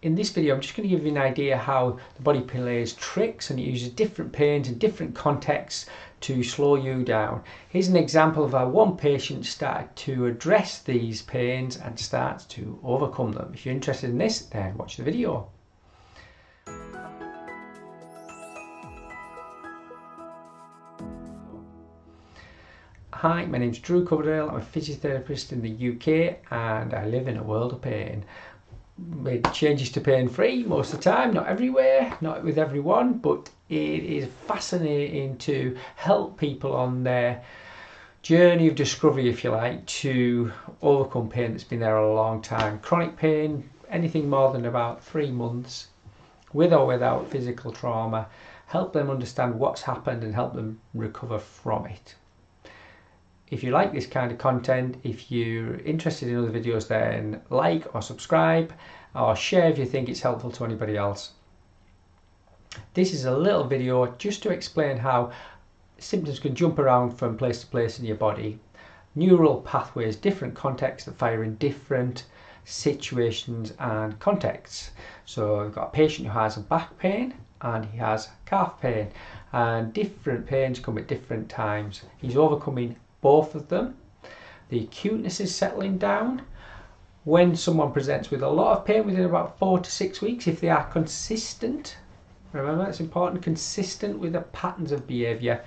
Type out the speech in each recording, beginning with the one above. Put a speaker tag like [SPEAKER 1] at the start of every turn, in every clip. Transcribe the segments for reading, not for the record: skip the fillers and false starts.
[SPEAKER 1] In this video, I'm just going to give you an idea how the body plays tricks and it uses different pains and different contexts to slow you down. Here's an example of how one patient started to address these pains and starts to overcome them. If you're interested in this, then watch the video. Hi, my name's Drew Coverdale. I'm a physiotherapist in the UK and I live in a world of pain. Made changes to pain free most of the time, not everywhere, not with everyone, but it is fascinating to help people on their journey of discovery, if you like, to overcome pain that's been there a long time. Chronic pain, anything more than about 3 months, with or without physical trauma, help them understand what's happened and help them recover from it. If you like this kind of content, if you're interested in other videos, then like or subscribe or share if you think it's helpful to anybody else. This is a little video just to explain how symptoms can jump around from place to place in your body. Neural pathways, different contexts that fire in different situations and contexts. So I've got a patient who has a back pain and he has calf pain, and different pains come at different times. He's overcoming both of them. The acuteness is settling down. When someone presents with a lot of pain within about 4 to 6 weeks, if they are consistent, remember that's important, consistent with the patterns of behaviour,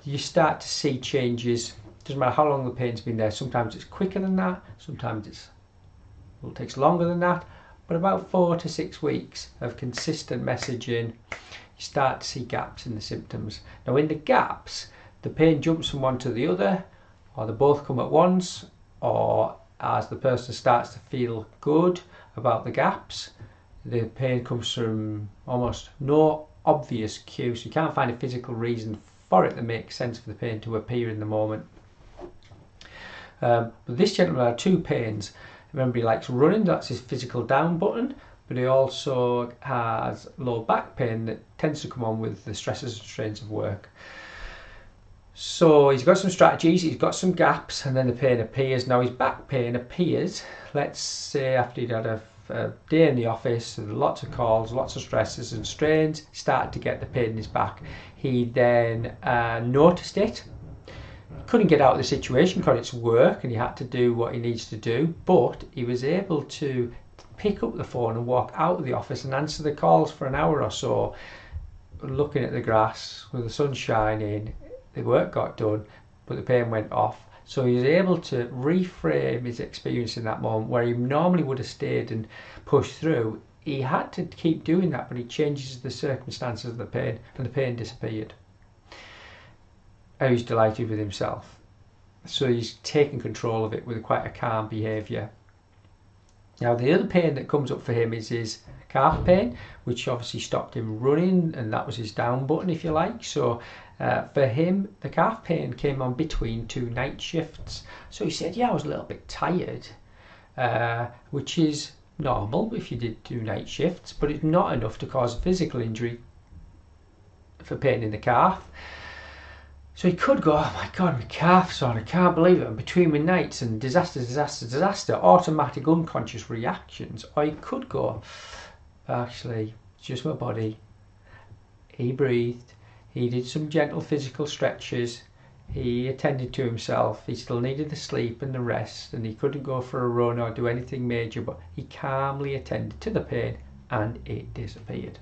[SPEAKER 1] you start to see changes. Doesn't matter how long the pain's been there. Sometimes it's quicker than that, sometimes it takes longer than that, but about 4 to 6 weeks of consistent messaging, you start to see gaps in the symptoms. Now in the gaps, the pain jumps from one to the other, or they both come at once, or as the person starts to feel good about the gaps, the pain comes from almost no obvious cue, so you can't find a physical reason for it that makes sense for the pain to appear in the moment. But this gentleman had 2 pains. Remember, he likes running, that's his physical down button, but he also has low back pain that tends to come on with the stresses and strains of work. So he's got some strategies, he's got some gaps, and then the pain appears. Now his back pain appears, let's say after he'd had a day in the office, lots of calls, lots of stresses and strains, started to get the pain in his back. He then noticed it, couldn't get out of the situation because it's work and he had to do what he needs to do, but he was able to pick up the phone and walk out of the office and answer the calls for an hour or so, looking at the grass with the sun shining. The work got done, but the pain went off. So he was able to reframe his experience in that moment where he normally would have stayed and pushed through. He had to keep doing that, but he changes the circumstances of the pain, and the pain disappeared. And he's delighted with himself. So he's taking control of it with quite a calm behaviour. Now the other pain that comes up for him is his calf pain, which obviously stopped him running, and that was his down button, if you like. So for him, the calf pain came on between 2 night shifts. So he said, yeah, I was a little bit tired, which is normal if you did 2 night shifts, but it's not enough to cause a physical injury for pain in the calf. So he could go, oh my God, my calf's on, I can't believe it, I'm between my nights, and disaster, automatic unconscious reactions. Or he could go, actually, it's just my body. He breathed, he did some gentle physical stretches, he attended to himself, he still needed the sleep and the rest, and he couldn't go for a run or do anything major, but he calmly attended to the pain and it disappeared.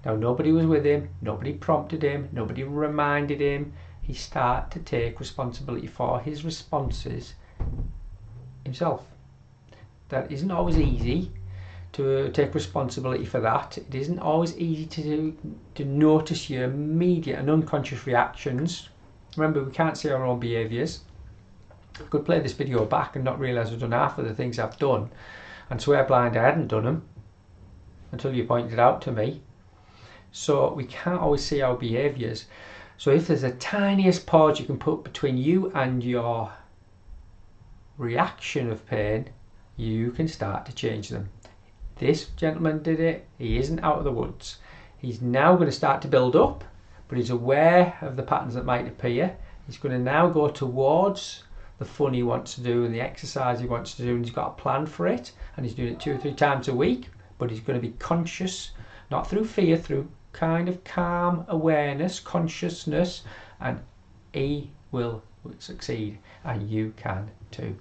[SPEAKER 1] Now nobody was with him, nobody prompted him, nobody reminded him. He started to take responsibility for his responses himself. That isn't always easy, to take responsibility for that. It isn't always easy to notice your immediate and unconscious reactions. Remember, we can't see our own behaviours. I could play this video back and not realise I've done half of the things I've done and swear blind I hadn't done them until you pointed it out to me. So we can't always see our behaviours. So if there's the tiniest pause you can put between you and your reaction of pain, you can start to change them. This gentleman did it. He isn't out of the woods. He's now going to start to build up, but he's aware of the patterns that might appear. He's going to now go towards the fun he wants to do and the exercise he wants to do, and he's got a plan for it, and he's doing it 2 or 3 times a week. but he's going to be conscious, not through fear, through kind of calm awareness, consciousness, and he will succeed, and you can too.